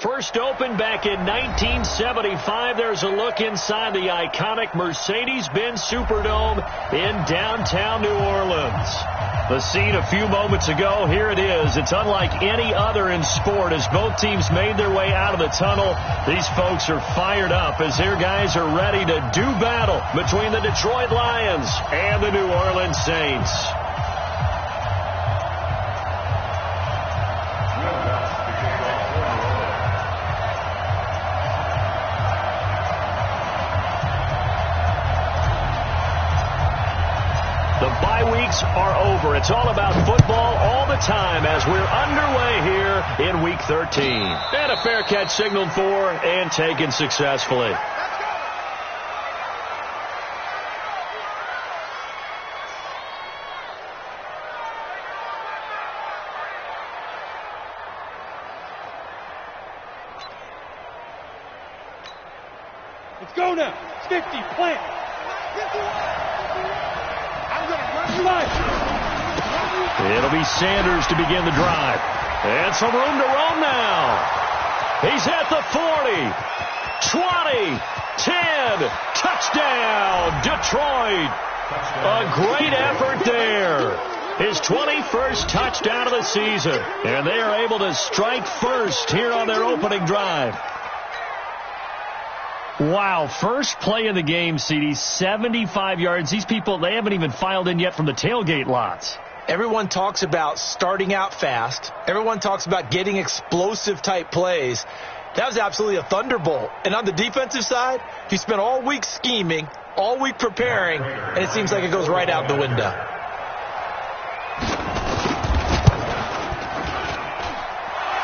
First opened back in 1975. There's a look inside the iconic Mercedes-Benz Superdome in downtown New Orleans. The scene a few moments ago, here it is. It's unlike any other in sport. As both teams made their way out of the tunnel, these folks are fired up as their guys are ready to do battle between the Detroit Lions and the New Orleans Saints. Are over. It's all about football all the time as we're underway here in Week 13. And a fair catch signaled for and taken successfully. Let's go now. 50, plant. It'll be Sanders to begin the drive. And some room to roam now. He's at the 40, 20, 10, touchdown, Detroit. A great effort there. His 21st touchdown of the season. And they are able to strike first here on their opening drive. Wow, first play of the game, CD, 75 yards. These people, they haven't even filed in yet from the tailgate lots. Everyone talks about starting out fast. Everyone talks about getting explosive-type plays. That was absolutely a thunderbolt. And on the defensive side, you spent all week scheming, all week preparing, and it seems like it goes right out the window.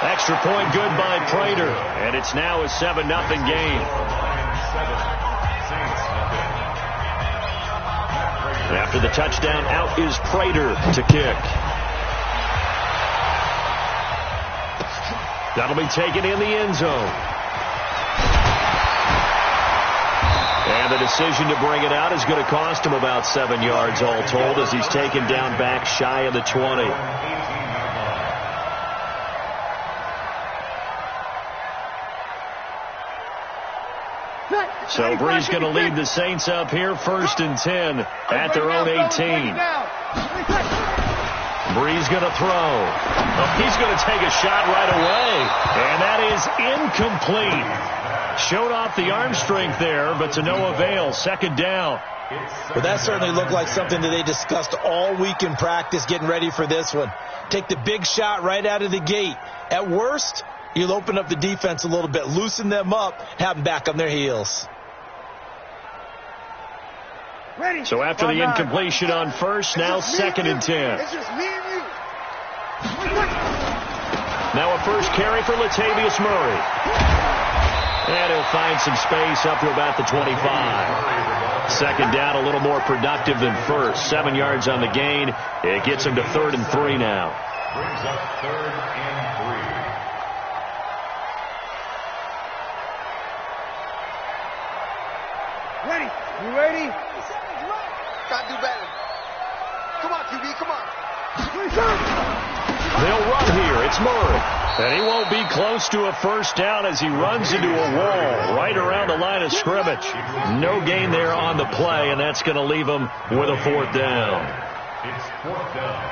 Extra point good by Prater, and it's now a 7-0 game. After the touchdown, out is Prater to kick. That'll be taken in the end zone. And the decision to bring it out is going to cost him about 7 yards all told as he's taken down back shy of the 20. So Bree's going to lead the Saints up here, 1st and 10 at their own 18. Bree's going to throw. Oh, he's going to take a shot right away. And that is incomplete. Showed off the arm strength there, but to no avail. 2nd down. Well, that certainly looked like something that they discussed all week in practice getting ready for this one. Take the big shot right out of the gate. At worst, you'll open up the defense a little bit, loosen them up, have them back on their heels. So after the incompletion on first, now 2nd and 10. It's just me and you. Now a first carry for Latavius Murray. And he'll find some space up to about the 25. 2nd down, a little more productive than first. 7 yards on the gain. It gets him to 3rd and 3 now. Brings up 3rd and 3. Ready? You ready? Got to do better. Come on, QB, come on. They'll run here. It's Murray. And he won't be close to a first down as he runs into a wall right around the line of scrimmage. No gain there on the play, and that's going to leave him with a 4th down. It's 4th down.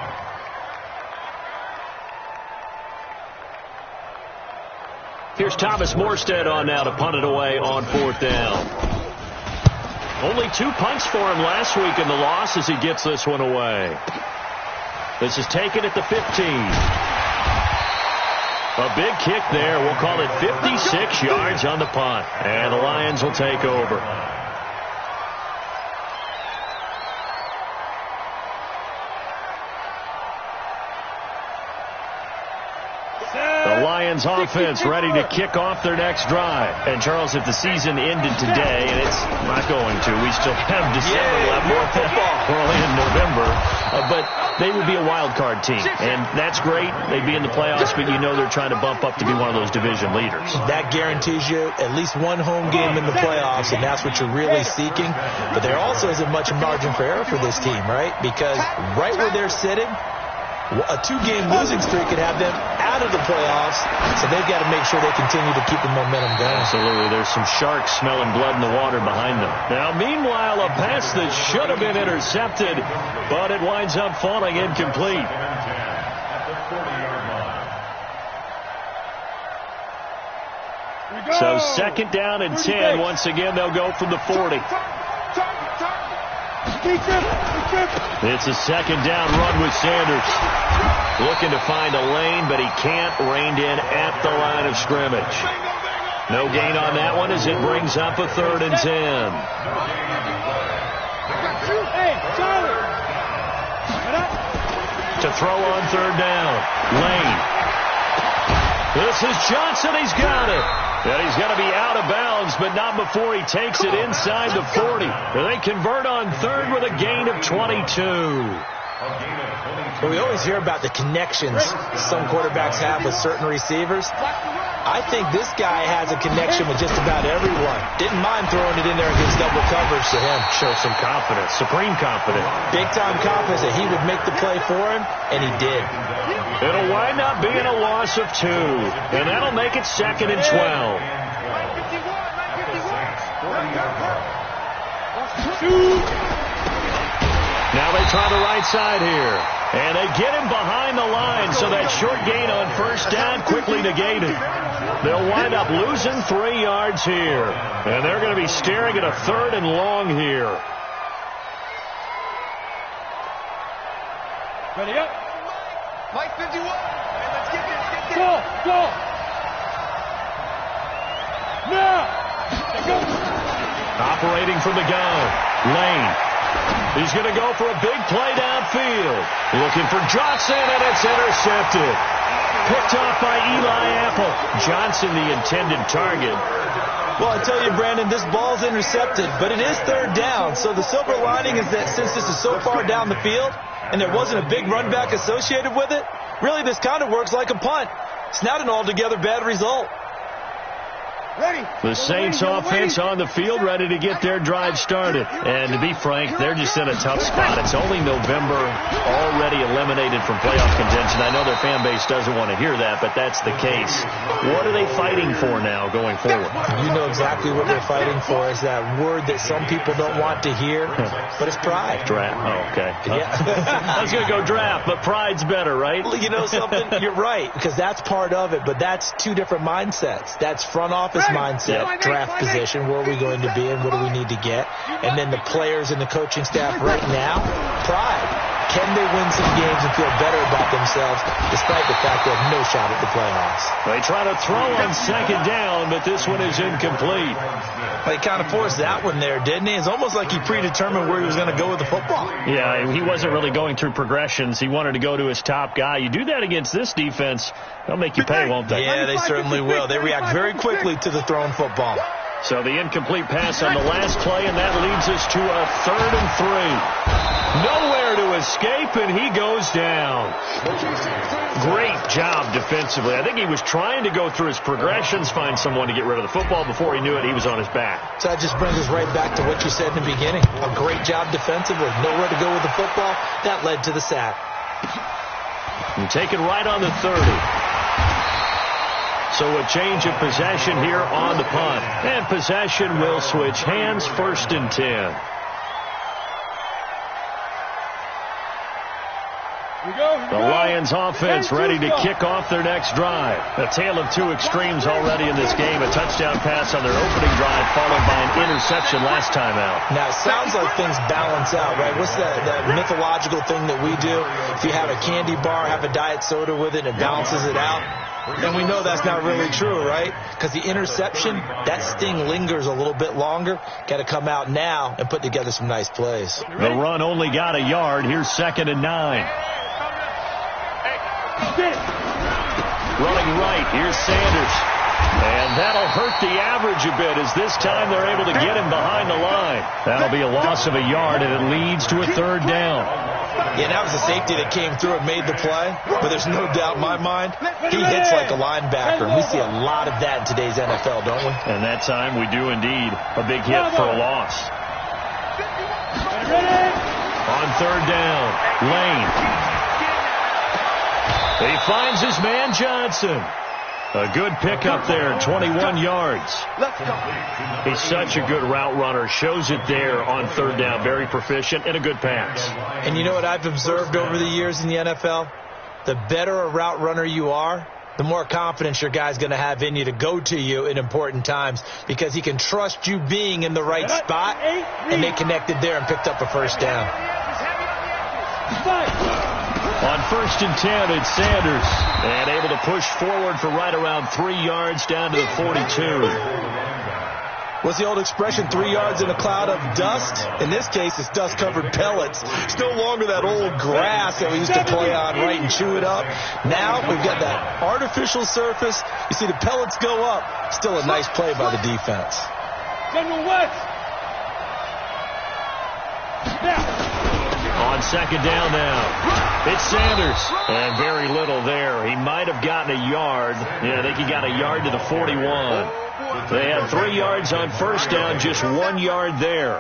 Here's Thomas Morstead on now to punt it away on 4th down. Only 2 punts for him last week in the loss as he gets this one away. This is taken at the 15. A big kick there. We'll call it 56 yards on the punt. And the Lions will take over. The Lions offense ready to kick off their next drive. And Charles, if the season ended today, and it's not going to, we still have December left. More football early in November. But they would be a wild card team. And that's great. They'd be in the playoffs, but you know they're trying to bump up to be one of those division leaders. That guarantees you at least one home game in the playoffs, and that's what you're really seeking. But there also isn't much margin for error for this team, right? Because right where they're sitting, A 2-game losing streak could have them out of the playoffs, so they've got to make sure they continue to keep the momentum going. Absolutely. There's some sharks smelling blood in the water behind them. Now, meanwhile, a pass that should have been intercepted, but it winds up falling incomplete. So 2nd down and 10. Once again, they'll go from the 40. It's a 2nd down run with Sanders. Looking to find a lane, but he can't. Reined in at the line of scrimmage. No gain on that one as it brings up a 3rd and 10. To throw on 3rd down. Lane. This is Johnson. He's got it. And he's going to be out of bounds, but not before he takes it inside the 40. They convert on 3rd with a gain of 22. Well, we always hear about the connections some quarterbacks have with certain receivers. I think this guy has a connection with just about everyone. Didn't mind throwing it in there against double coverage to him. Showed some confidence, supreme confidence. Big-time confidence that he would make the play for him, and he did. It'll wind up being a loss of 2, and that'll make it 2nd and 12. Now they try the right side here. And they get him behind the line, so that short gain on 1st down quickly negated. They'll wind up losing 3 yards here. And they're going to be staring at a 3rd and long here. Ready up. Mike 51. Let's get this. Go. Now. Go. Operating from the gun. Lane. He's going to go for a big play downfield. Looking for Johnson, and it's intercepted. Picked off by Eli Apple. Johnson, the intended target. Well, I tell you, Brandon, this ball's intercepted, but it is 3rd down. So the silver lining is that since this is so far down the field and there wasn't a big run back associated with it, really this kind of works like a punt. It's not an altogether bad result. The Saints offense on the field, ready to get their drive started. And to be frank, they're just in a tough spot. It's only November, already eliminated from playoff contention. I know their fan base doesn't want to hear that, but that's the case. What are they fighting for now going forward? You know exactly what they're fighting for. Is that word that some people don't want to hear, but it's pride. Draft. Oh, okay. Yeah. I was going to go draft, but pride's better, right? You know something? You're right, because that's part of it, but that's 2 different mindsets. That's front office mindset, draft position, where are we going to be and what do we need to get, and then the players and the coaching staff right now, pride. Can they win some games and feel better about themselves despite the fact they have no shot at the playoffs? They try to throw on 2nd down, but this one is incomplete. They kind of forced that one there, didn't he? It's almost like he predetermined where he was going to go with the football. Yeah, he wasn't really going through progressions. He wanted to go to his top guy. You do that against this defense, they'll make you pay, won't they? Yeah, they certainly will. They react very quickly to the thrown football. So the incomplete pass on the last play, and that leads us to a 3rd and 3. Nowhere to escape, and he goes down. Great job defensively. I think he was trying to go through his progressions, find someone to get rid of the football. Before he knew it, he was on his back. So that just brings us right back to what you said in the beginning. A great job defensively. Nowhere to go with the football. That led to the sack. And taken right on the 30. So a change of possession here on the punt. And possession will switch hands, 1st and 10. The Lions offense ready to kick off their next drive. A tale of 2 extremes already in this game. A touchdown pass on their opening drive followed by an interception last time out. Now, it sounds like things balance out, right? What's that mythological thing that we do? If you have a candy bar, have a diet soda with it, it balances it out. And we know that's not really true, right? Because the interception, that sting lingers a little bit longer. Got to come out now and put together some nice plays. The run only got a yard. Here's 2nd and 9. Running right, here's Sanders. And that'll hurt the average a bit as this time they're able to get him behind the line. That'll be a loss of a yard, and it leads to a 3rd down. Yeah, that was a safety that came through and made the play, but there's no doubt in my mind, he hits like a linebacker, and we see a lot of that in today's NFL, don't we? And that time we do indeed. A big hit for a loss. On 3rd down, Lane. He finds his man Johnson. A good pickup there, 21 yards. Let's go. He's such a good route runner. Shows it there on third down. Very proficient and a good pass. And you know what I've observed over the years in the NFL? The better a route runner you are, the more confidence your guy's going to have in you to go to you in important times because he can trust you being in the right spot, and they connected there and picked up a first down. On 1st and 10, it's Sanders. And able to push forward for right around 3 yards down to the 42. What's the old expression, 3 yards in a cloud of dust? In this case, it's dust-covered pellets. It's no longer that old grass that we used to play on, right, and chew it up. Now we've got that artificial surface. You see the pellets go up. Still a nice play by the defense. General West. Now. On 2nd down now, it's Sanders. And very little there. He might have gotten a yard. Yeah, I think he got a yard to the 41. They had 3 yards on 1st down, just 1 yard there.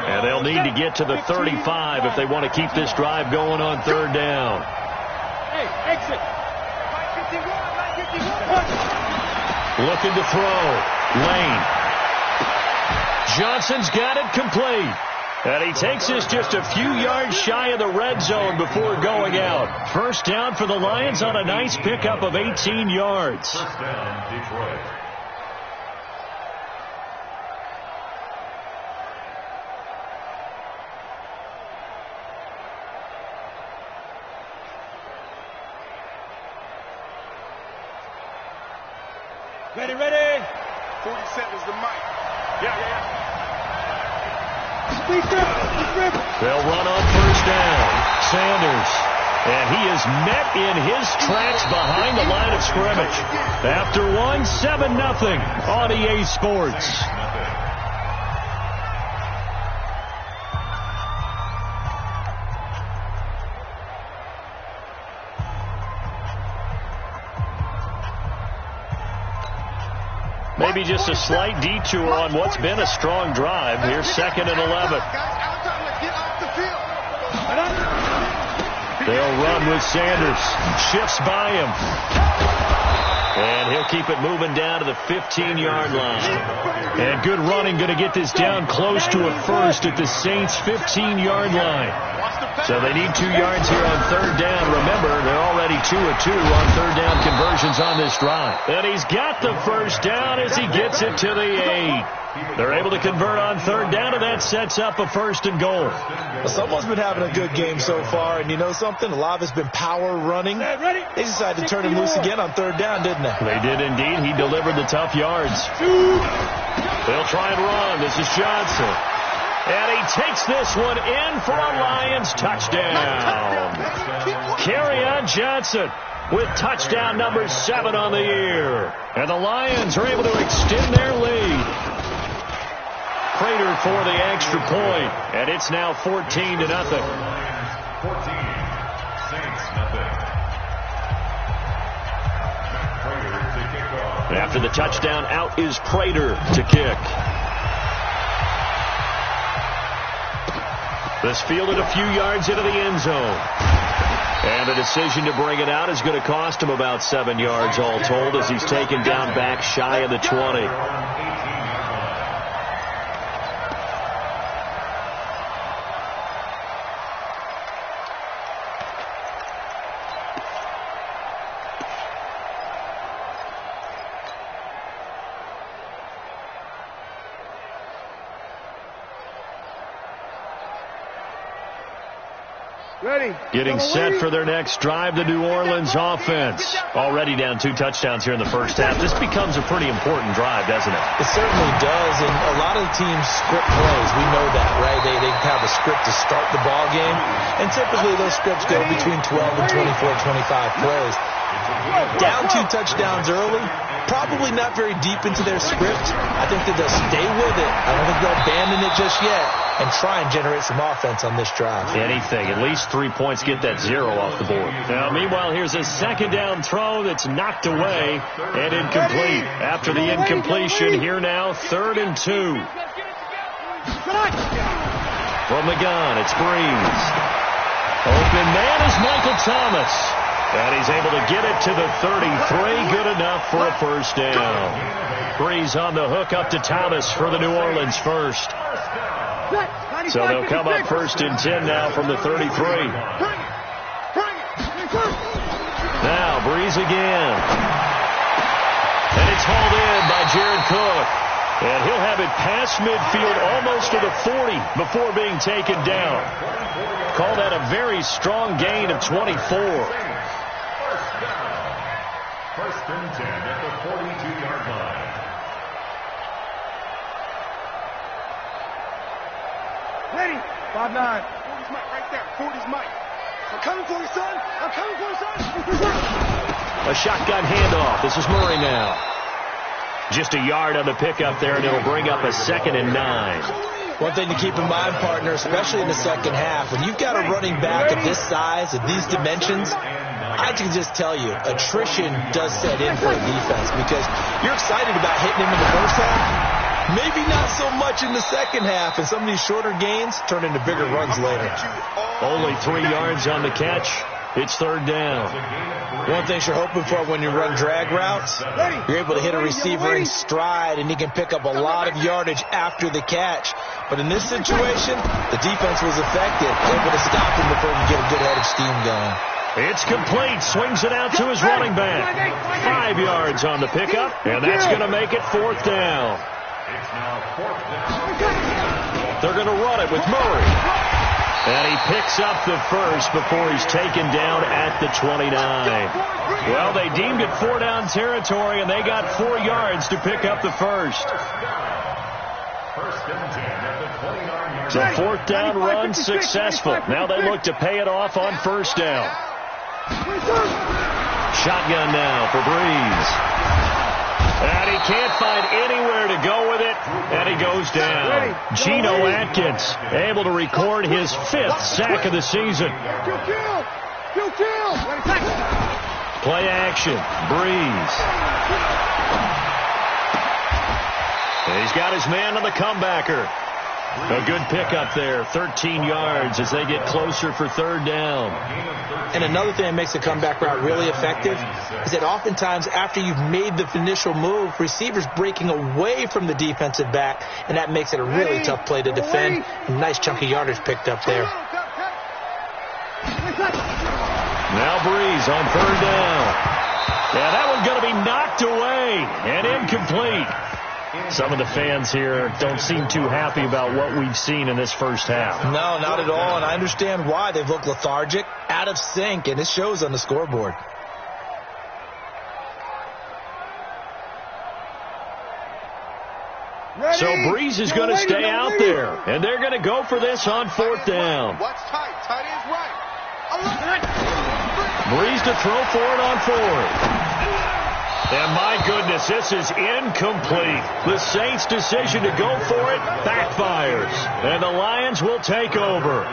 And they'll need to get to the 35 if they want to keep this drive going on 3rd down. Hey, exit. Looking to throw. Lane. Johnson's got it complete. And he takes us just a few yards shy of the red zone before going out. 1st down for the Lions on a nice pickup of 18 yards. 1st down, Detroit. Ready. 47 is the mic. Yeah. They'll run on 1st down. Sanders. And he is met in his tracks behind the line of scrimmage. After 7-0 on EA Sports. Maybe just a slight detour on what's been a strong drive. Here's 2nd and 11. They'll run with Sanders. Shifts by him. And he'll keep it moving down to the 15-yard line. And good running, going to get this down close to a first at the Saints' 15-yard line. So they need 2 yards here on 3rd down. Remember, they're already 2 of 2 on 3rd down conversions on this drive. And he's got the 1st down as he gets it to the 8. They're able to convert on 3rd down, and that sets up a 1st and goal. Well, someone's been having a good game so far, and you know something? A lot of it's been power running. They decided to turn him loose again on 3rd down, didn't they? They did indeed. He delivered the tough yards. They'll try and run. This is Johnson. And he takes this one in for a Lions touchdown. Kerryon Johnson with touchdown number 7 on the year. And the Lions are able to extend their lead. Prater for the extra point. And it's now 14-0. 14. Saints, nothing. Prater to kick off. After the touchdown, out is Prater to kick. This fielded a few yards into the end zone. And the decision to bring it out is going to cost him about 7 yards all told as he's taken down back shy of the 20. Getting set for their next drive, the New Orleans offense. Already down 2 touchdowns here in the first half. This becomes a pretty important drive, doesn't it? It certainly does, and a lot of the teams script plays. We know that, right? They have a script to start the ball game, and typically those scripts go between 12 and 24, 25 plays. Down 2 touchdowns early, probably not very deep into their script. I think that they'll stay with it. I don't think they'll abandon it just yet and try and generate some offense on this drive. Anything. At least 3 points, get that 0 off the board. Now, meanwhile, here's a 2nd down throw that's knocked away and incomplete. After the incompletion, here now, 3rd and 2. From the gun, it's Breeze. Open man is Michael Thomas. And he's able to get it to the 33. Good enough for a first down. Breeze on the hook up to Thomas for the New Orleans first. So they'll come up 1st and 10 now from the 33. Now Breeze again. And it's hauled in by Jared Cook. And he'll have it past midfield almost to the 40 before being taken down. Call that a very strong gain of 24. First and 10 at the 42-yard line. Ready. 5-9. 40's Mike right there. 40's Mike. I'm coming for you, son. I'm coming for you, son. A shotgun handoff. This is Murray now. Just a yard on the pickup there, and it'll bring up a 2nd and 9. One thing to keep in mind, partner, especially in the second half, when you've got a running back of this size, of these dimensions, I can just tell you, attrition does set in for a defense because you're excited about hitting him in the first half. Maybe not so much in the second half, and some of these shorter gains turn into bigger runs later. Only 3 yards on the catch. It's 3rd down. One thing you're hoping for when you run drag routes, you're able to hit a receiver in stride, and he can pick up a lot of yardage after the catch. But in this situation, the defense was effective, able to stop him before he could get a good head of steam going. It's complete. Swings it out to his running back. 5 yards on the pickup, and that's going to make it 4th down. It's now 4th down. They're going to run it with Murray. And he picks up the first before he's taken down at the 29. Well, they deemed it 4-down territory, and they got 4 yards to pick up the first. First and 10 at the 29-yard So 4th down run successful. Now they look to pay it off on 1st down. Shotgun now for Breeze. And he can't find anywhere to go with it, and he goes down. Geno Atkins able to record his 5th sack of the season. Play action. Breeze. He's got his man on the comebacker. A good pickup there, 13 yards as they get closer for 3rd down. And another thing that makes the comeback route really effective is that oftentimes after you've made the initial move, receivers breaking away from the defensive back, and that makes it a really tough play to defend. A nice chunk of yardage picked up there. Now Breeze on 3rd down. Yeah, that one's going to be knocked away and incomplete. Some of the fans here don't seem too happy about what we've seen in this first half. No, not at all, and I understand why. They've looked lethargic, out of sync, and it shows on the scoreboard. So Breeze is going to stay out there, and they're going to go for this on 4th down. Watch tight. Tight is right. Breeze to throw for it on 4th. And my goodness, this is incomplete. The Saints' decision to go for it backfires. And the Lions will take over.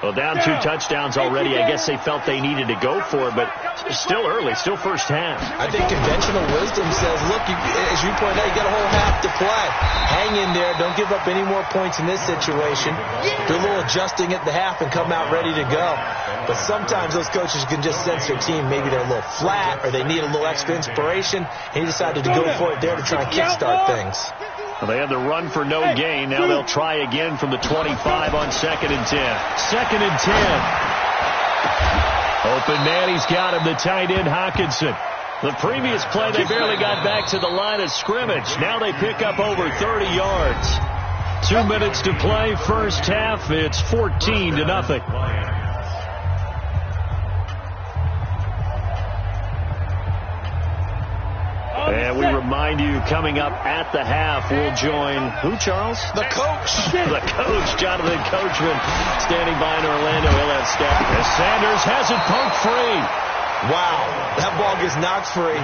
Well, down 2 touchdowns already. I guess they felt they needed to go for it, but still early, still first half. I think conventional wisdom says, look, as you point out, you got a whole half to play. Hang in there. Don't give up any more points in this situation. Do a little adjusting at the half and come out ready to go. But sometimes those coaches can just sense their team. Maybe they're a little flat or they need a little extra inspiration, and he decided to go for it there to try and kickstart things. Well, they had the run for no gain. Now they'll try again from the 25 on 2nd and 10. 2nd and 10. Open man, he's got him, the tight end Hawkinson. The previous play, they barely got back to the line of scrimmage. Now they pick up over 30 yards. 2 minutes to play, first half. It's 14-0. And we remind you, coming up at the half, we'll join who, Charles? The coach. The coach, Jonathan Coachman, standing by in Orlando. He'll have stat. As Sanders has it poked free. Wow, that ball gets knocked free,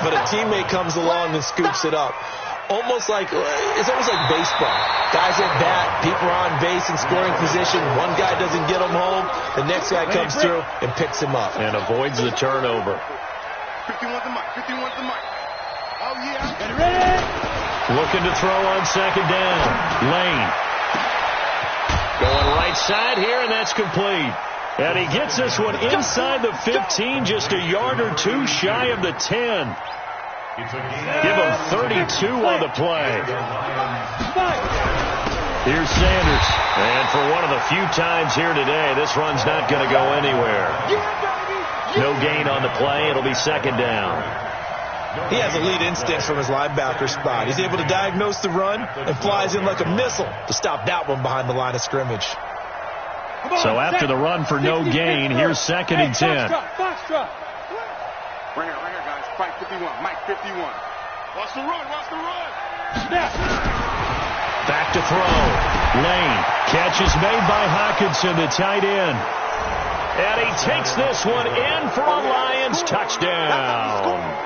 but a teammate comes along and scoops it up. It's almost like baseball. Guys at bat, people are on base in scoring position. One guy doesn't get him home. The next guy comes through and picks him up. And avoids the turnover. 51 the mic. 51 the mic. Oh, yeah. Get ready. Looking to throw on 2nd down. Lane. Going right side here, and that's complete. And he gets this one inside the 15, just a yard or two shy of the 10. Give him 32 on the play. Here's Sanders. And for one of the few times here today, this run's not going to go anywhere. No gain on the play. It'll be second down. He has elite instincts from his linebacker spot. He's able to diagnose the run and flies in like a missile to stop that one behind the line of scrimmage. So after the run for no gain, here's second and 10. Right here, guys. Mike 51. Mike 51. Watch the run. Watch the run. Snap. Back to throw. Lane. Catch is made by Hockenson, the tight end. And he takes this one in for a Lions touchdown.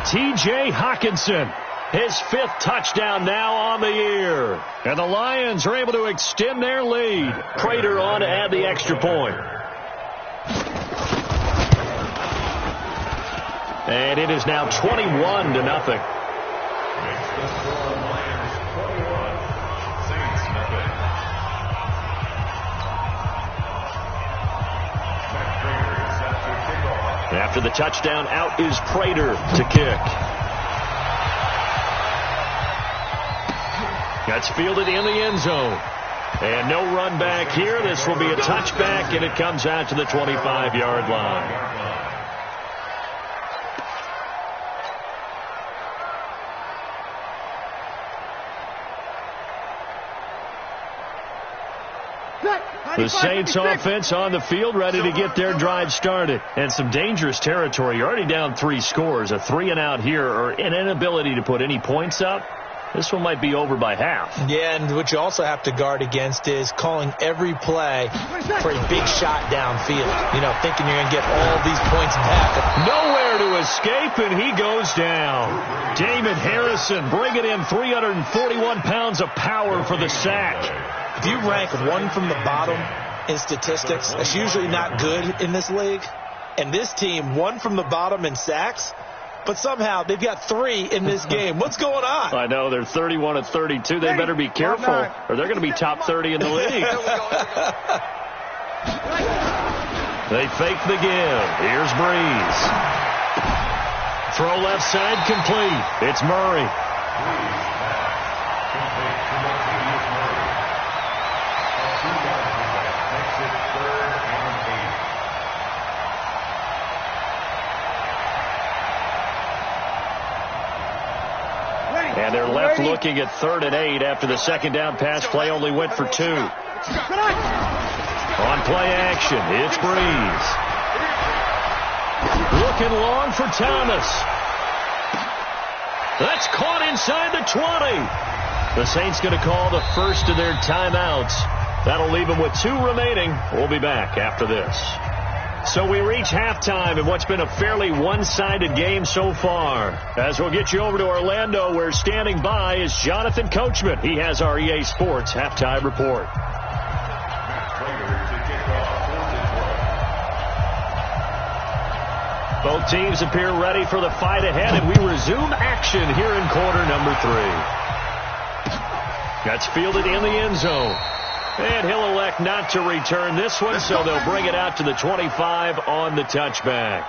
T.J. Hockenson, his 5th touchdown now on the year. And the Lions are able to extend their lead. Prater on to add the extra point. And it is now 21-0. After the touchdown, out is Prater to kick. That's fielded in the end zone. And no run back here. This will be a touchback, and it comes out to the 25-yard line. The Saints offense on the field, ready to get their drive started. And some dangerous territory. You're already down 3 scores. A 3-and-out here, or an inability to put any points up. This one might be over by half. Yeah, and what you also have to guard against is calling every play for a big shot downfield. You know, thinking you're going to get all these points back. Nowhere to escape, and he goes down. Damon Harrison bringing in 341 pounds of power for the sack. If you rank one from the bottom in statistics, that's usually not good in this league. And this team, one from the bottom in sacks, but somehow they've got 3 in this game. What's going on? I know, they're 31 of 32. They better be careful, or they're going to be top 30 in the league. They fake the give. Here's Breeze. Throw left side complete. It's Murray. And they're left looking at 3rd and 8 after the second down pass play only went for 2. On play action, it's Breeze. Looking long for Thomas. That's caught inside the 20. The Saints going to call the first of their timeouts. That'll leave them with 2 remaining. We'll be back after this. So we reach halftime in what's been a fairly one-sided game so far. As we'll get you over to Orlando, where standing by is Jonathan Coachman. He has our EA Sports halftime report. Both teams appear ready for the fight ahead, and we resume action here in quarter number 3. That's fielded in the end zone. And he'll elect not to return this one, so they'll bring it out to the 25 on the touchback.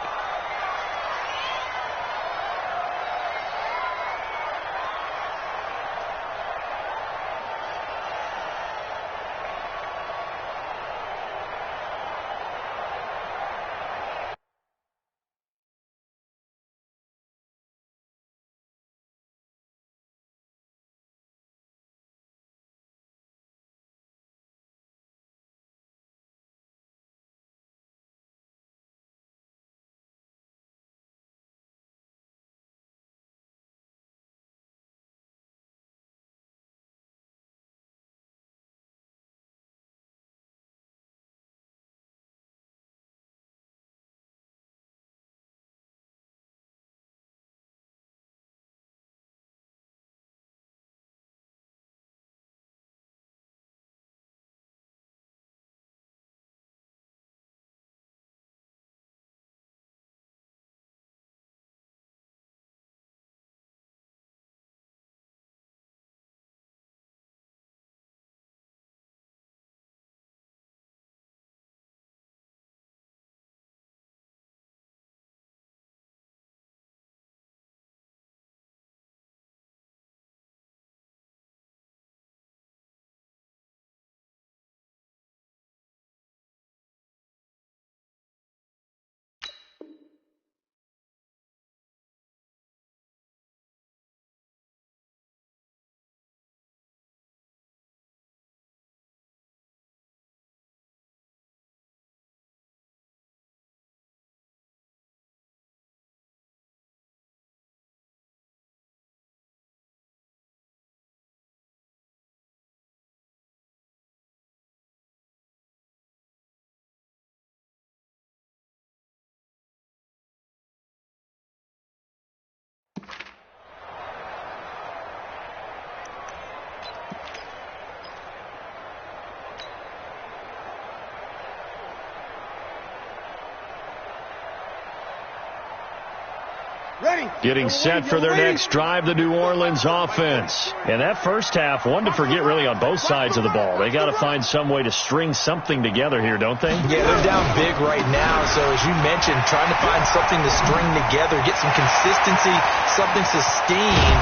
Getting set for their next drive, the New Orleans offense. And that first half, one to forget really on both sides of the ball. They got to find some way to string something together here, don't they? Yeah, they're down big right now. So as you mentioned, trying to find something to string together, get some consistency, something sustained,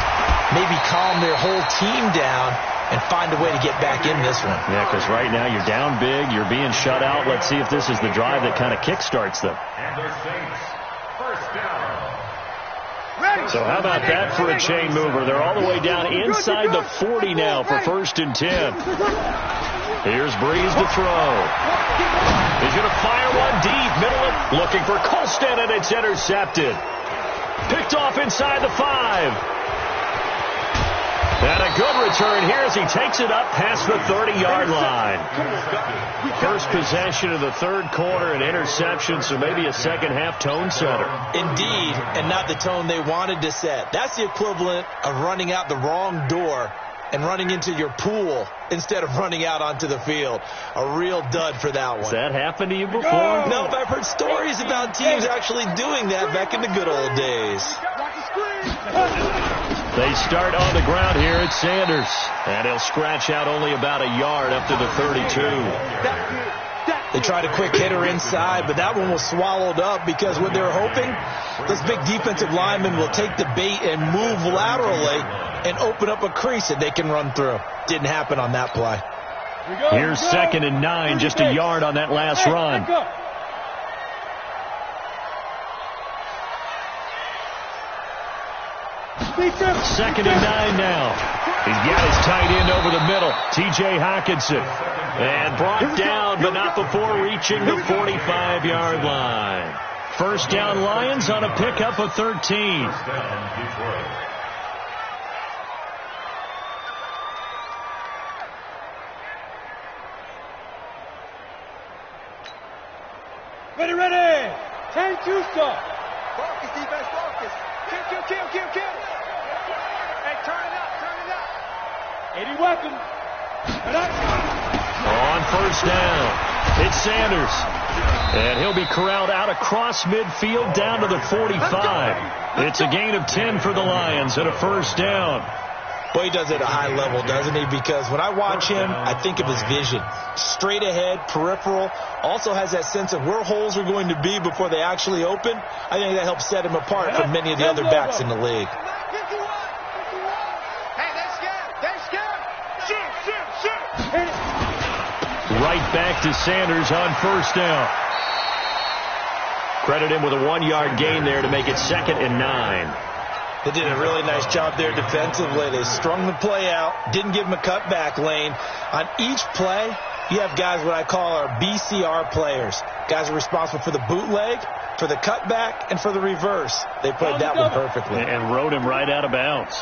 maybe calm their whole team down and find a way to get back in this one. Yeah, because right now you're down big, you're being shut out. Let's see if this is the drive that kind of kickstarts them. And the Saints, first down. So how about that for a chain mover? They're all the way down inside the 40 now for 1st and 10. Here's Breeze to throw. He's going to fire one deep, middle of, looking for Colston, and it's intercepted. Picked off inside the 5. And a good return here as he takes it up past the 30-yard line. First possession of the third quarter, an interception, so maybe a second-half tone setter. Indeed, and not the tone they wanted to set. That's the equivalent of running out the wrong door and running into your pool instead of running out onto the field. A real dud for that one. Has that happened to you before? No, but I've heard stories about teams actually doing that back in the good old days. They start on the ground here at Sanders. And he'll scratch out only about a yard up to the 32. They tried a quick hitter inside, but that one was swallowed up because what they're hoping, this big defensive lineman will take the bait and move laterally and open up a crease that they can run through. Didn't happen on that play. Here's 2nd and 9, just a yard on that last run. Second and 9 now. He's got his tight end over the middle, T.J. Hockenson. And brought down, but not before reaching the 45-yard line. First down Lions on a pickup of 13. Ready. 10-2 stop. Focus, defense, focus. Kill. Hey, turn it up. 80 weapon. On first down, it's Sanders. And he'll be corralled out across midfield down to the 45. It's a gain of 10 for the Lions and a first down. Boy, he does it at a high level, doesn't he? Because when I watch him, I think of his vision. Straight ahead, peripheral. Also has that sense of where holes are going to be before they actually open. I think that helps set him apart from many of the other backs in the league. Right back to Sanders on first down. Credit him with a 1-yard gain there to make it 2nd and 9. They did a really nice job there defensively. They strung the play out, didn't give him a cutback lane. On each play, you have guys what I call our BCR players. Guys are responsible for the bootleg, for the cutback, and for the reverse. They played that one perfectly. And rode him right out of bounds.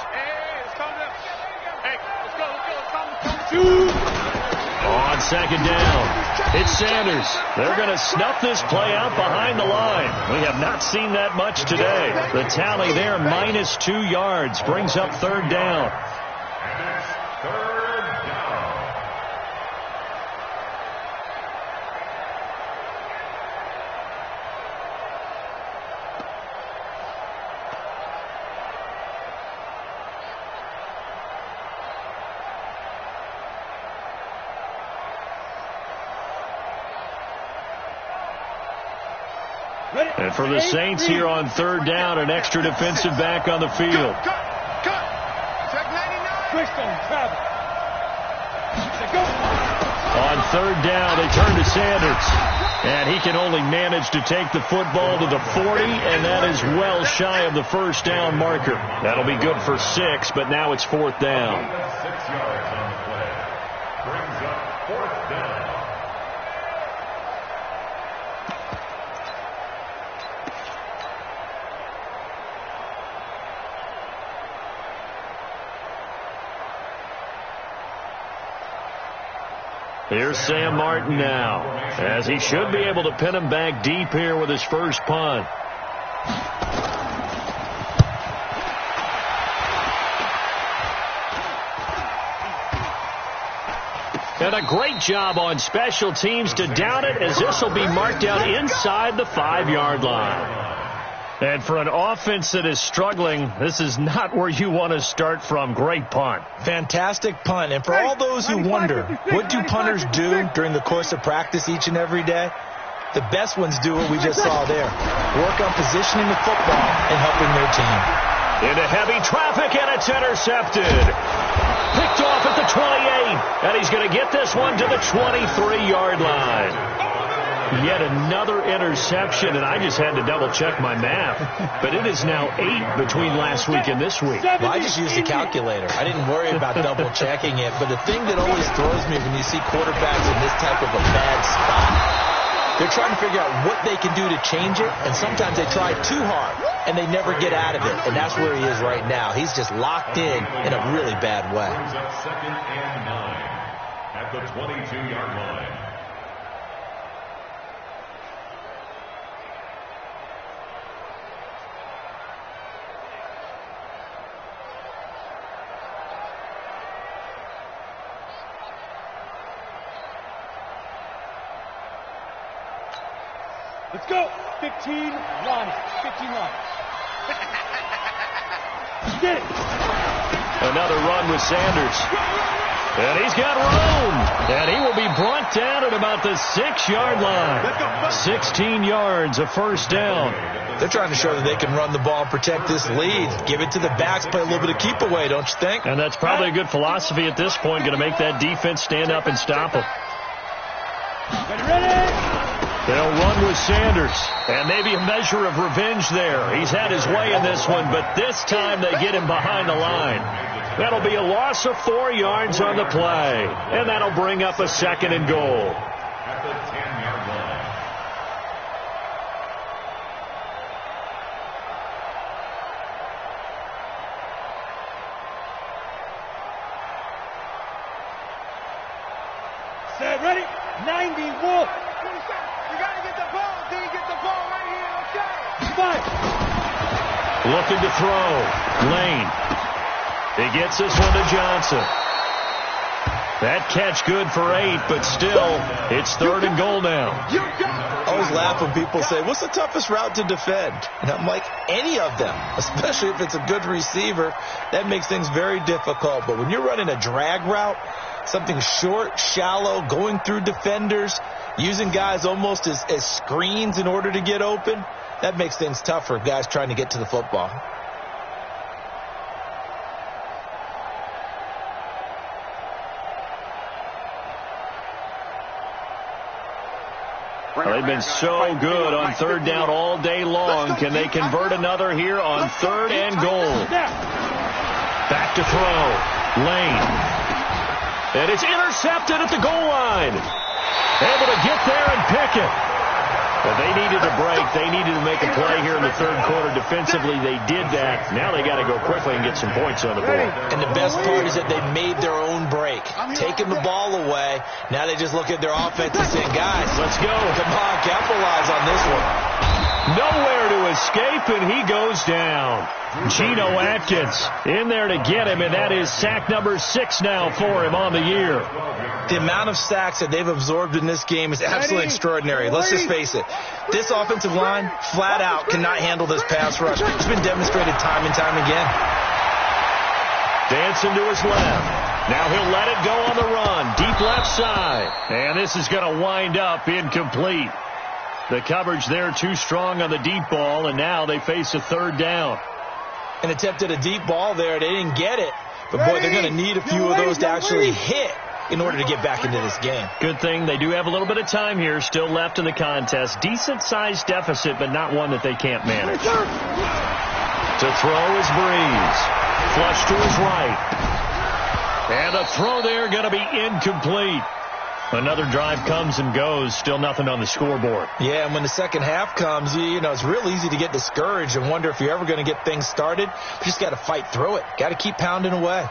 On second down, it's Sanders. They're going to snuff this play out behind the line. We have not seen that much today. The tally there, minus 2 yards, brings up third down. And it's third down. And for the Saints here on third down, an extra defensive back on the field. On third down, they turn to Sanders. And he can only manage to take the football to the 40, and that is well shy of the first down marker. That'll be good for 6, but now it's 4th down. 6 yards on the play. Brings up 4th down. Here's Sam Martin now, as he should be able to pin him back deep here with his first punt. And a great job on special teams to down it, as this will be marked down inside the 5-yard line. And for an offense that is struggling, this is not where you want to start from. Great punt. Fantastic punt. And for all those who wonder, what do punters do during the course of practice each and every day? The best ones do what we just saw there. Work on positioning the football and helping their team. Into heavy traffic, and it's intercepted. Picked off at the 28, and he's going to get this one to the 23-yard line. Yet another interception, and I just had to double-check my math. But it is now 8 between last week and this week. Well, I just used a calculator. I didn't worry about double-checking it. But the thing that always throws me when you see quarterbacks in this type of a bad spot, they're trying to figure out what they can do to change it, and sometimes they try too hard, and they never get out of it. And that's where he is right now. He's just locked in a really bad way. Brings up 2nd and 9 at the 22-yard line. Let's go. 15 Lonnie. 15 Lonnie. Get it. Another run with Sanders. And he's got room. And he will be brought down at about the 6-yard line. 16 yards, a first down. They're trying to show that they can run the ball and protect this lead. Give it to the backs, play a little bit of keep away, don't you think? And that's probably a good philosophy at this point, going to make that defense stand up and stop them. Ready? They'll run with Sanders, and maybe a measure of revenge there. He's had his way in this one, but this time they get him behind the line. That'll be a loss of 4 yards on the play, and that'll bring up a 2nd and goal. At the 10-yard line. Set, ready? 90 Wolf. You got to get the ball, D. Get the ball right here. Okay. Spike. Looking to throw. Lane. He gets this one to Johnson. That catch good for 8, but still, it's 3rd and goal now. I always laugh when people say, what's the toughest route to defend? And I'm like, any of them, especially if it's a good receiver. That makes things very difficult. But when you're running a drag route, something short, shallow, going through defenders, using guys almost as screens in order to get open, that makes things tough for guys trying to get to the football. They've been so good on 3rd down all day long. Can they convert another here on 3rd and goal? Back to throw. Lane. And it's intercepted at the goal line. Able to get there and pick it. But they needed a break. They needed to make a play here in the 3rd quarter. Defensively, they did that. Now they got to go quickly and get some points on the board. And the best part is that they made their own break. Taking the ball away. Now they just look at their offense and say, guys, let's go. Come on, capitalize on this one. Nowhere to escape, and he goes down. Geno Atkins in there to get him, and that is sack number 6 now for him on the year. The amount of sacks that they've absorbed in this game is absolutely extraordinary. Let's just face it. This offensive line, flat out, cannot handle this pass rush. It's been demonstrated time and time again. Dancing to his left. Now he'll let it go on the run. Deep left side. And this is going to wind up incomplete. The coverage there too strong on the deep ball, and now they face a 3rd down. An attempt at a deep ball there. They didn't get it. But, boy, they're going to need a few of those to actually hit in order to get back into this game. Good thing they do have a little bit of time here still left in the contest. Decent-sized deficit, but not one that they can't manage. To throw is Breeze. Flush to his right. And a throw there going to be incomplete. Another drive comes and goes. Still nothing on the scoreboard. Yeah, and when the second half comes, you know, it's real easy to get discouraged and wonder if you're ever going to get things started. You just got to fight through it. Got to keep pounding away.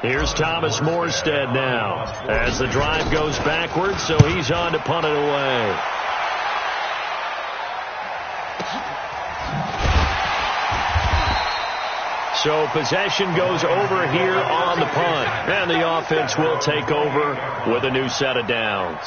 Here's Thomas Morstead now as the drive goes backwards, so he's on to punt it away. So possession goes over here on the punt. And the offense will take over with a new set of downs.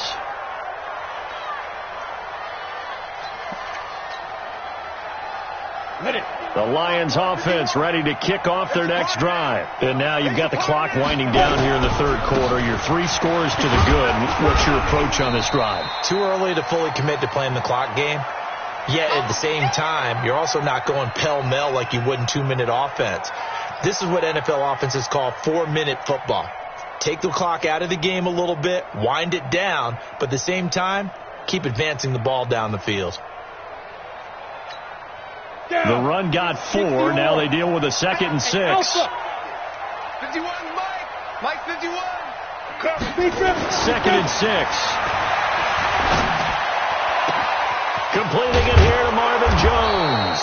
The Lions offense ready to kick off their next drive. And now you've got the clock winding down here in the third quarter. You're 3 scores to the good. What's your approach on this drive? Too early to fully commit to playing the clock game. Yet at the same time, you're also not going pell-mell like you would in 2-minute offense. This is what NFL offenses call 4-minute football. Take the clock out of the game a little bit, wind it down, but at the same time, keep advancing the ball down the field. The run got 4. Now they deal with a 2nd and 6. 51, Mike. Mike 51. 2nd and 6. Completing it here to Marvin Jones.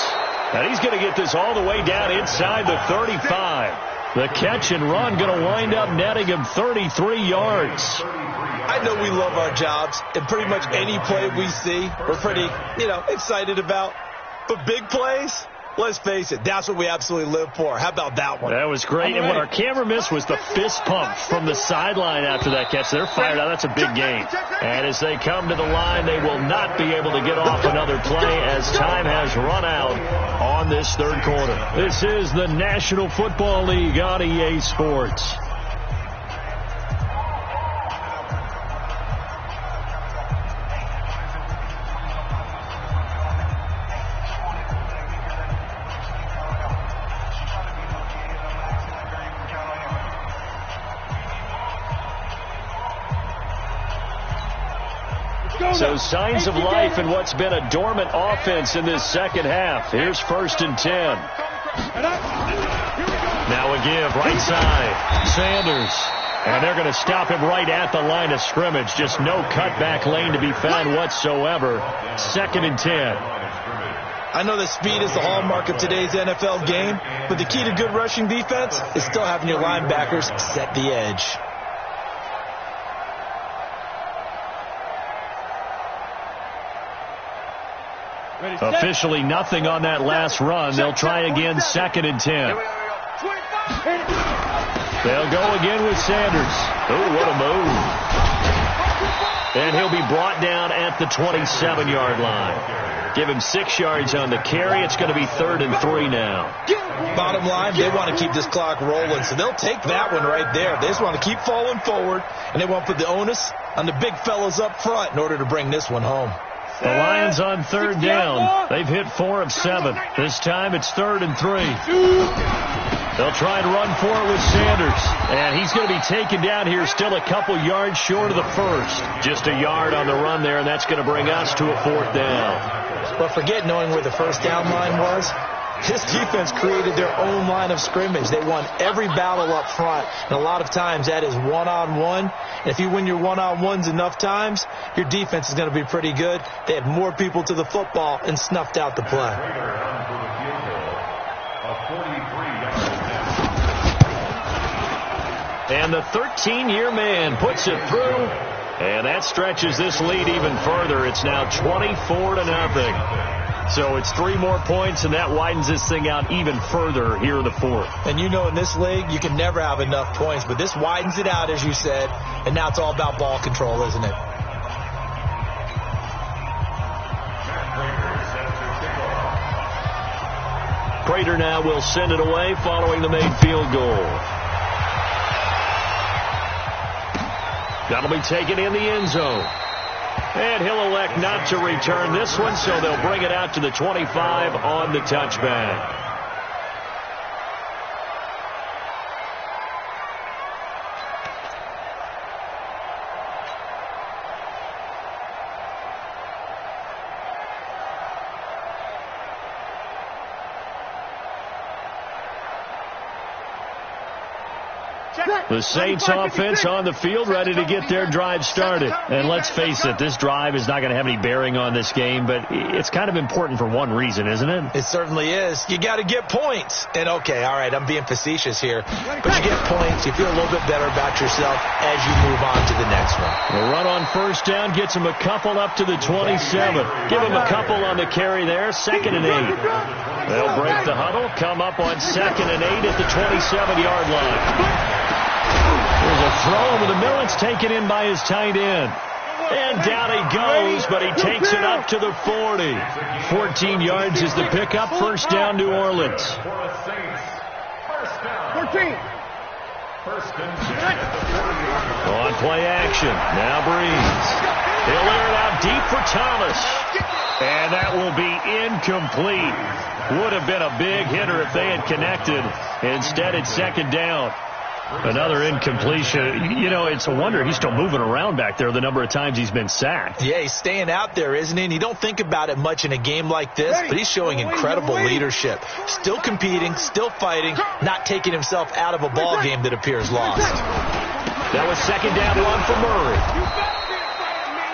And he's going to get this all the way down inside the 35. The catch and run going to wind up netting him 33 yards. I know we love our jobs, and pretty much any play we see, we're pretty, excited about. But big plays, let's face it, that's what we absolutely live for. How about that one? That was great. And what our camera missed was the fist pump from the sideline after that catch. They're fired out. That's a big gain. And as they come to the line, they will not be able to get off another play as time has run out on this third quarter. This is the National Football League on EA Sports. So signs of life in what's been a dormant offense in this second half. Here's 1st and 10. Now a give, right side. Sanders. And they're going to stop him right at the line of scrimmage. Just no cutback lane to be found whatsoever. 2nd and 10. I know that speed is the hallmark of today's NFL game, but the key to good rushing defense is still having your linebackers set the edge. Officially nothing on that last run. They'll try again, 2nd and 10. They'll go again with Sanders. Oh, what a move. And he'll be brought down at the 27-yard line. Give him 6 yards on the carry. It's going to be 3rd and 3 now. Bottom line, they want to keep this clock rolling, so they'll take that one right there. They just want to keep falling forward, and they want to put the onus on the big fellas up front in order to bring this one home. The Lions on 3rd down. They've hit 4 of 7. This time it's 3rd and 3. They'll try and run for it with Sanders. And he's going to be taken down here still a couple yards short of the first. Just a yard on the run there, and that's going to bring us to a 4th down. But forget knowing where the first down line was. This defense created their own line of scrimmage. They won every battle up front, and a lot of times that is one-on-one. And if you win your one-on-ones enough times, your defense is going to be pretty good. They had more people to the football and snuffed out the play. And the 13-year man puts it through, and that stretches this lead even further. It's now 24-0. So it's 3 more points, and that widens this thing out even further here in the 4th. And you know in this league, you can never have enough points, but this widens it out, as you said, and now it's all about ball control, isn't it? Prater now will send it away following the made field goal. That'll be taken in the end zone. And he'll elect not to return this one, so they'll bring it out to the 25 on the touchback. The Saints offense on the field, ready to get their drive started. And let's face it, this drive is not going to have any bearing on this game, but it's kind of important for one reason, isn't it? It certainly is. You got to get points. And okay, all right, I'm being facetious here, but you get points, you feel a little bit better about yourself as you move on to the next one. The run on first down gets him a couple up to the 27. Give him a couple on the carry there, 2nd and 8. They'll break the huddle, come up on 2nd and 8 at the 27-yard line. There's a throw over the middle. It's taken in by his tight end. And down he goes, but he takes it up to the 40. 14 yards is the pickup. First down, New Orleans. 14. On play action. Now Breeze. He'll air it out deep for Thomas. And that will be incomplete. Would have been a big hitter if they had connected. Instead, it's 2nd down. Another incompletion. You know, it's a wonder he's still moving around back there the number of times he's been sacked. Yeah, he's staying out there, isn't he? And you don't think about it much in a game like this, but he's showing incredible leadership. Still competing, still fighting, not taking himself out of a ball game that appears lost. That was 2nd down run for Murray.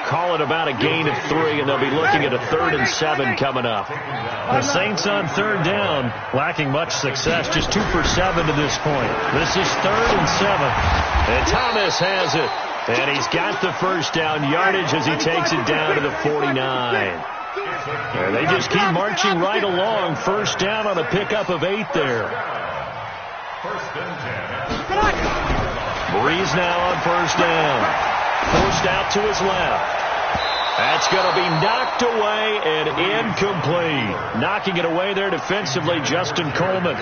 Call it about a gain of 3, and they'll be looking at a 3rd and 7 coming up. The Saints on 3rd down, lacking much success, just 2 for 7 to this point. This is 3rd and 7, and Thomas has it. And he's got the first down yardage as he takes it down to the 49. And they just keep marching right along. First down on a pickup of 8 there. Breeze now on first down. Forced out to his left. That's going to be knocked away and incomplete. Knocking it away there defensively, Justin Coleman.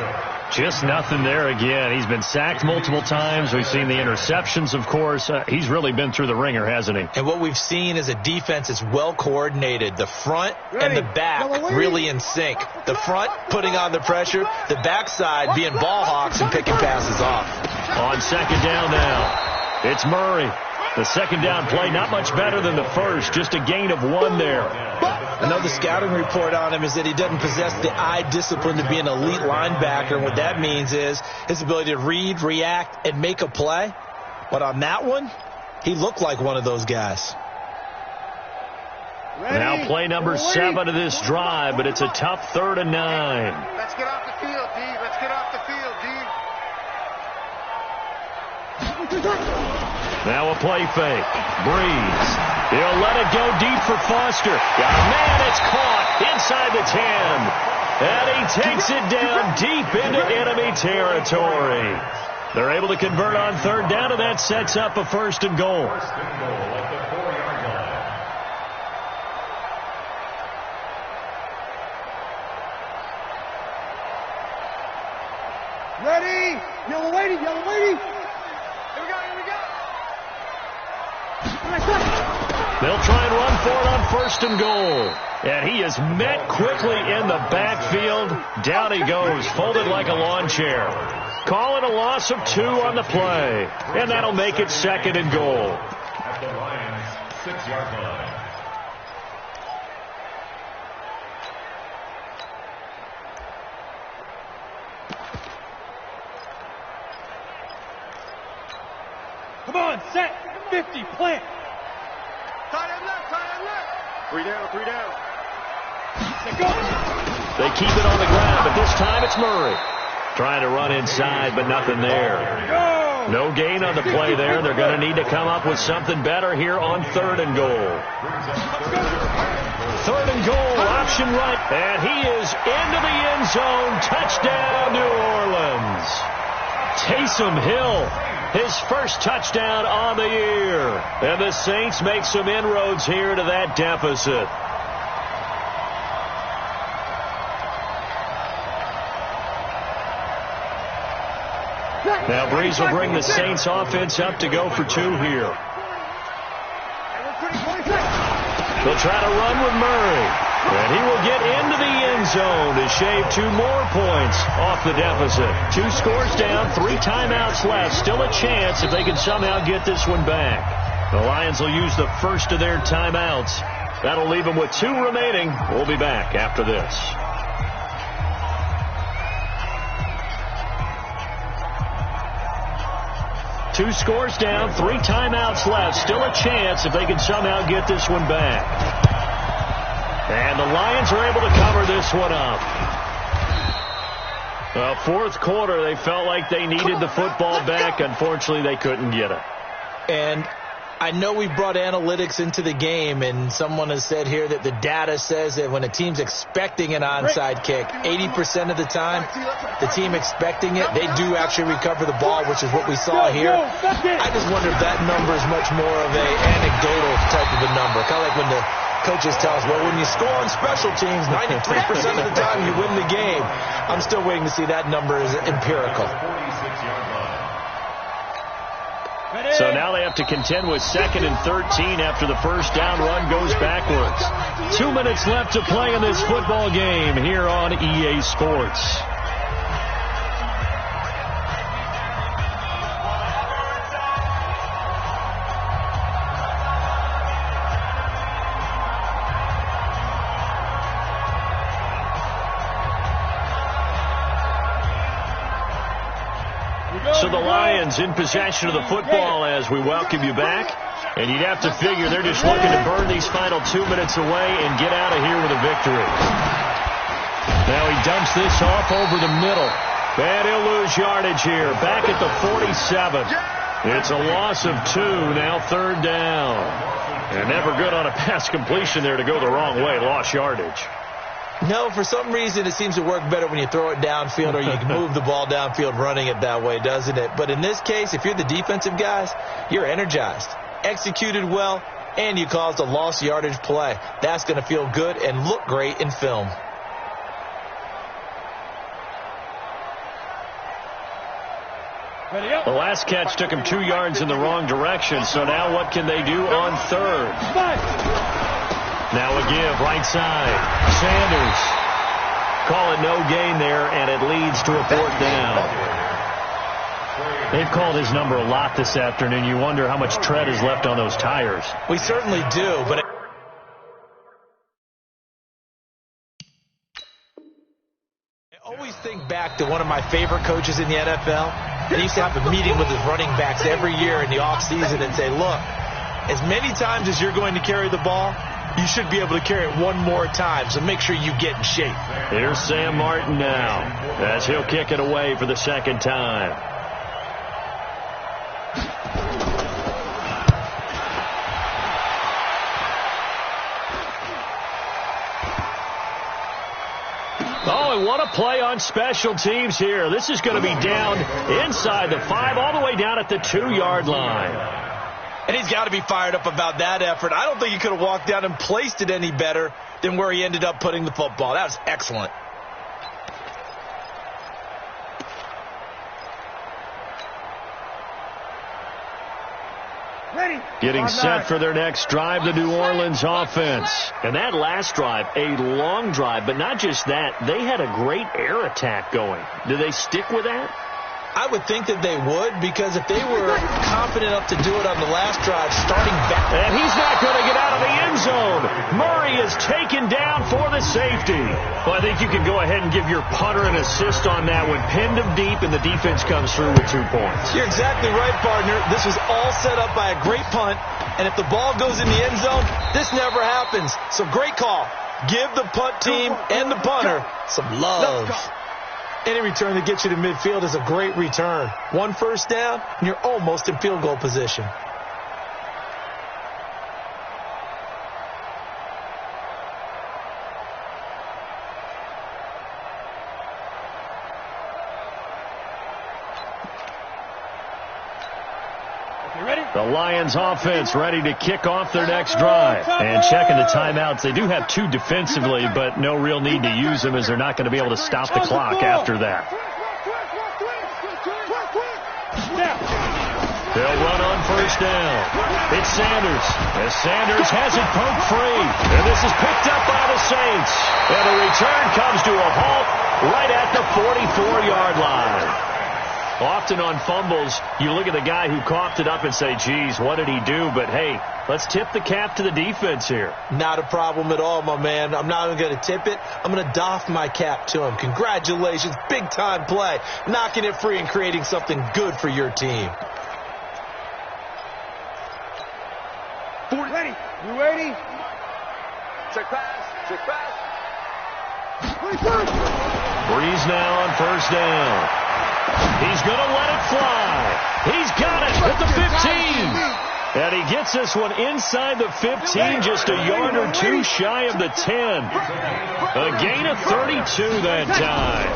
Just nothing there again. He's been sacked multiple times. We've seen the interceptions, of course. He's really been through the ringer, hasn't he? And what we've seen is a defense that's well coordinated. The front and the back really in sync. The front putting on the pressure. The backside being ball hawks and picking passes off. On 2nd down now, it's Murray. The 2nd down play, not much better than the first, just a gain of 1 there. I know the scouting report on him is that he doesn't possess the eye discipline to be an elite linebacker. And what that means is his ability to read, react, and make a play. But on that one, he looked like one of those guys. Now play number 7 of this drive, but it's a tough 3rd and 9. Let's get off the field, D. Let's get off the field, D. Now a play fake. Breeze. He'll let it go deep for Foster. Got a man. It's caught inside the 10. And he takes it down deep into enemy territory. They're able to convert on 3rd down, and that sets up a 1st and goal. Ready? Yellow lady, yellow lady. Here we go, here we go. They'll try and run for it on 1st and goal. And he is met quickly in the backfield. Down he goes, folded like a lawn chair. Call it a loss of 2 on the play. And that'll make it 2nd and goal. At the Lions' 6-yard line. Come on, set. 50, plant. Tight end left, tight end left. 3 down, 3 down. Go. They keep it on the ground, but this time it's Murray. Trying to run inside, but nothing there. No gain on the play there. They're going to need to come up with something better here on 3rd and goal. 3rd and goal, option right. And he is into the end zone. Touchdown, New Orleans. Taysom Hill, his first touchdown on the year. And the Saints make some inroads here to that deficit. Now Breeze will bring the Saints offense up to go for 2 here. They'll try to run with Murray. And he will get into the end zone to shave 2 more points off the deficit. 2 scores down, 3 timeouts left. Still a chance if they can somehow get this one back. The Lions will use the first of their timeouts. That'll leave them with 2 remaining. We'll be back after this. 2 scores down, 3 timeouts left. Still a chance if they can somehow get this one back. And the Lions are able to cover this one up. Well, 4th quarter, they felt like they needed the football back. Unfortunately, they couldn't get it. And I know we brought analytics into the game, and someone has said here that the data says that when a team's expecting an onside kick, 80% of the time, the team expecting it, they do actually recover the ball, which is what we saw here. I just wonder if that number is much more of a anecdotal type of a number. Kind of like when the coaches tell us, well, when you score on special teams, 93% of the time you win the game. I'm still waiting to see that number is empirical. So now they have to contend with 2nd and 13 after the first down run goes backwards. 2 minutes left to play in this football game here on EA Sports. So the Lions in possession of the football as we welcome you back. And you'd have to figure they're just looking to burn these final 2 minutes away and get out of here with a victory. Now he dumps this off over the middle. And he'll lose yardage here. Back at the 47. It's a loss of 2, now 3rd down. And never good on a pass completion there to go the wrong way. Lost yardage. No, for some reason it seems to work better when you throw it downfield or you can move the ball downfield running it that way, doesn't it? But in this case, if you're the defensive guys, you're energized, executed well, and you caused a lost yardage play. That's going to feel good and look great in film. The last catch took him 2 yards in the wrong direction, so now what can they do on 3rd? Now a give, right side. Sanders. Call it no gain there, and it leads to a 4th down. They've called his number a lot this afternoon. You wonder how much tread is left on those tires. We certainly do, but I always think back to one of my favorite coaches in the NFL. He used to have a meeting with his running backs every year in the offseason and say, look, as many times as you're going to carry the ball, you should be able to carry it one more time, so make sure you get in shape. Here's Sam Martin now, as he'll kick it away for the 2nd time. Oh, and what a play on special teams here. This is going to be down inside the 5, all the way down at the 2-yard line. And he's got to be fired up about that effort. I don't think he could have walked down and placed it any better than where he ended up putting the football. That was excellent. Getting set for their next drive, the New Orleans offense. And that last drive, a long drive, but not just that. They had a great air attack going. Do they stick with that? I would think that they would, because if they were confident enough to do it on the last drive, starting back. And he's not going to get out of the end zone. Murray is taken down for the safety. Well, I think you can go ahead and give your punter an assist on that one. Pinned him deep, and the defense comes through with 2 points. You're exactly right, partner. This was all set up by a great punt, and if the ball goes in the end zone, this never happens. So great call. Give the punt team and the punter some love. Any return that gets you to midfield is a great return. 1 first down, and you're almost in field goal position. The Lions offense ready to kick off their next drive. And checking the timeouts, they do have 2 defensively, but no real need to use them as they're not going to be able to stop the clock after that. They'll run on first down. It's Sanders. As Sanders has it poked free. And this is picked up by the Saints. And the return comes to a halt right at the 44-yard line. Often on fumbles, you look at the guy who coughed it up and say, geez, what did he do? But, hey, let's tip the cap to the defense here. Not a problem at all, my man. I'm not even going to tip it. I'm going to doff my cap to him. Congratulations. Big-time play. Knocking it free and creating something good for your team. Ready. You ready? Check pass. Check pass. Breeze now on first down. He's going to let it fly. He's got it at the 15. And he gets this one inside the 15, just a yard or two shy of the 10. A gain of 32 that time.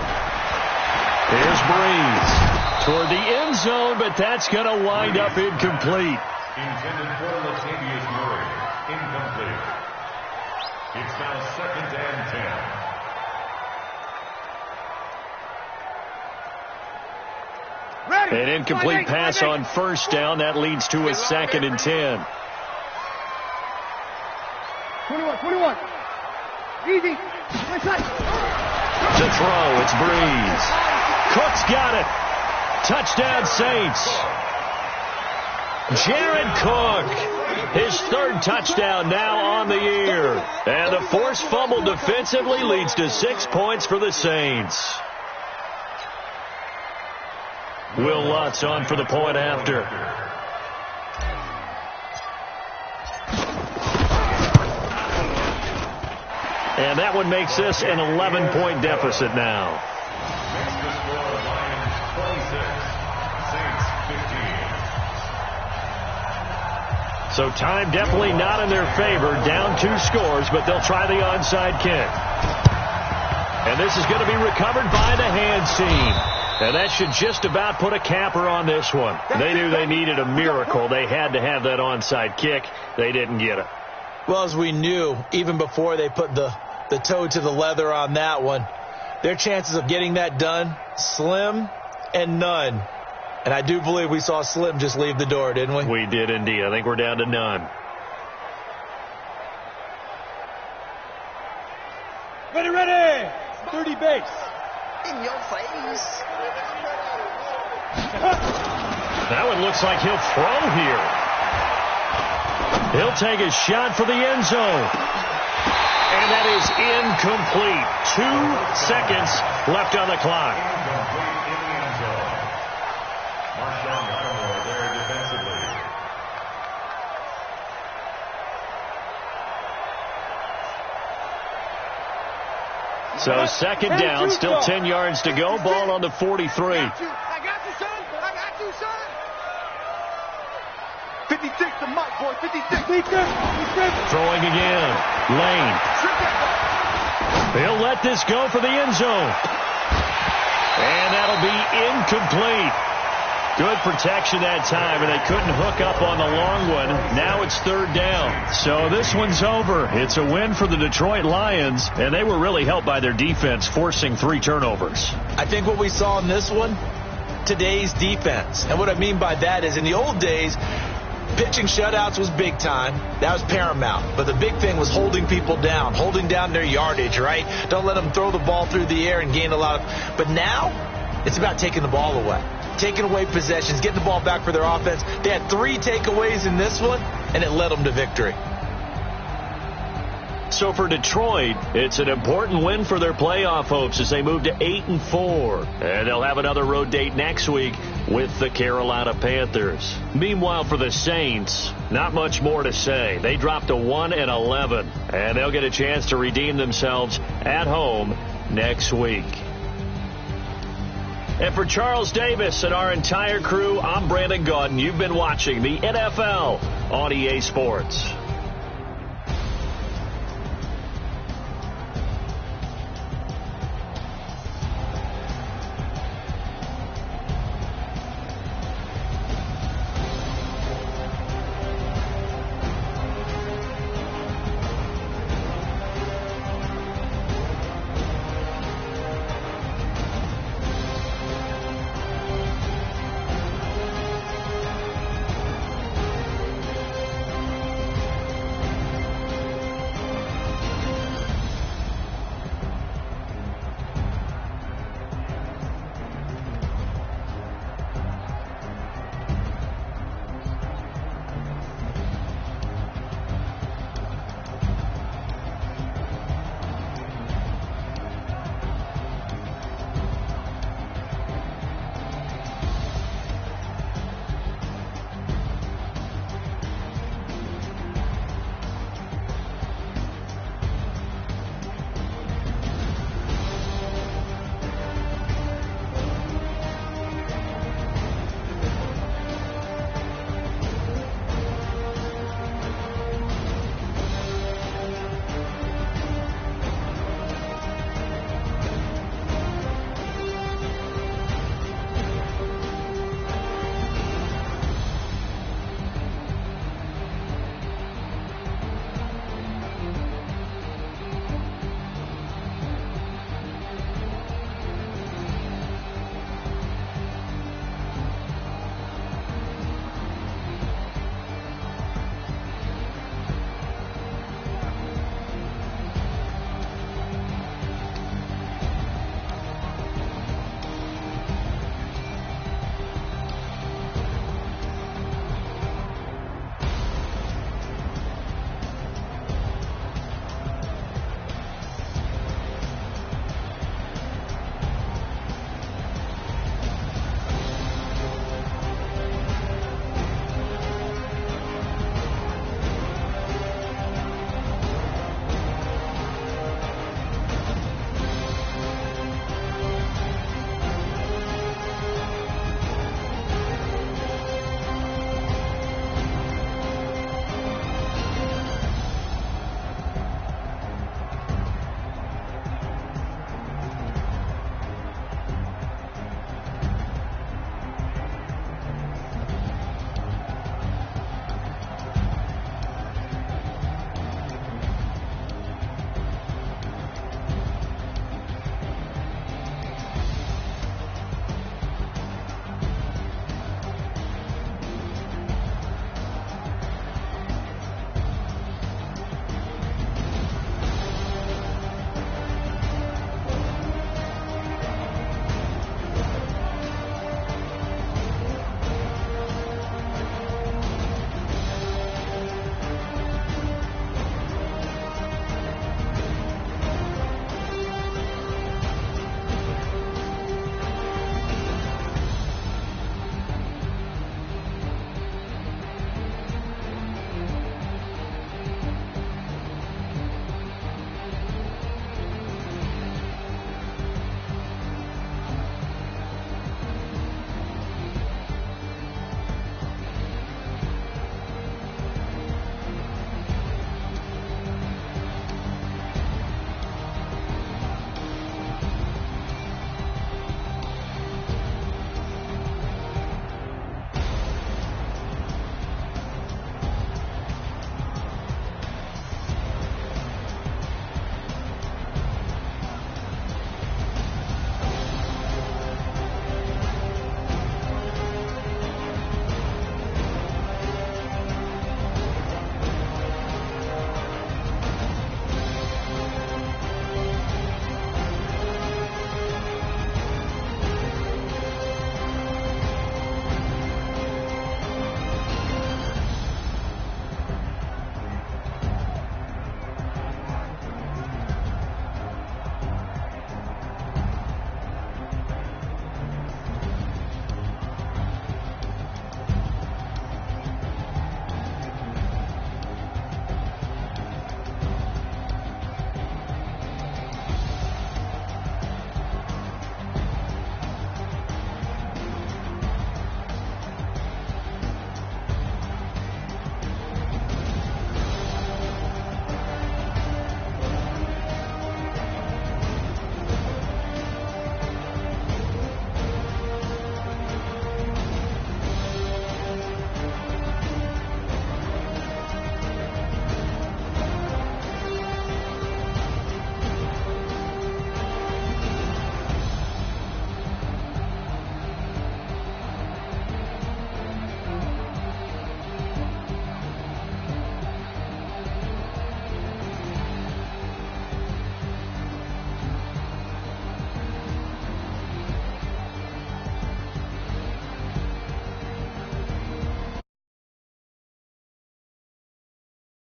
Here's Breeze toward the end zone, but that's going to wind up incomplete. Intended for Latavius Murray. Incomplete. It's now 2nd and 10. An incomplete pass on first down. That leads to a 2nd and 10. 21. Easy. To throw, it's Breeze. Cook's got it. Touchdown, Saints. Jared Cook, his 3rd touchdown now on the year. And the forced fumble defensively leads to 6 points for the Saints. Will Lutz on for the point after. And that one makes this an 11-point deficit now. Makes the score Lions 26, Saints 15. So time definitely not in their favor. Down 2 scores, but they'll try the onside kick. And this is going to be recovered by the hands team. And that should just about put a capper on this one. They knew they needed a miracle. They had to have that onside kick. They didn't get it. Well, as we knew, even before they put the toe to the leather on that one, their chances of getting that done, slim and none. And I do believe we saw Slim just leave the door, didn't we? We did indeed. I think we're down to none. Ready. 30 base. In your face. That one looks like he'll throw here. He'll take a shot for the end zone. And that is incomplete. 2 seconds left on the clock. Incomplete in the end zone. Marshawn Lattimore there defensively. So 2nd down, still 10 yards to go. Ball on the 43. I got you, son. I got you, son. 56 to Mike, boy. 56. Throwing again. Lane. He'll let this go for the end zone. And that'll be incomplete. Good protection that time, and they couldn't hook up on the long one. Now it's 3rd down. So this one's over. It's a win for the Detroit Lions, and they were really helped by their defense, forcing 3 turnovers. I think what we saw in this one, today's defense. And what I mean by that is in the old days, pitching shutouts was big time. That was paramount. But the big thing was holding people down, holding down their yardage, right? Don't let them throw the ball through the air and gain a lot of. But now, it's about taking the ball away. Taking away possessions, getting the ball back for their offense. They had 3 takeaways in this one, and it led them to victory. So for Detroit, it's an important win for their playoff hopes as they move to 8-4. And they'll have another road date next week with the Carolina Panthers. Meanwhile, for the Saints, not much more to say. They dropped to 1-11, and they'll get a chance to redeem themselves at home next week. And for Charles Davis and our entire crew, I'm Brandon Gaudin. You've been watching the NFL on EA Sports.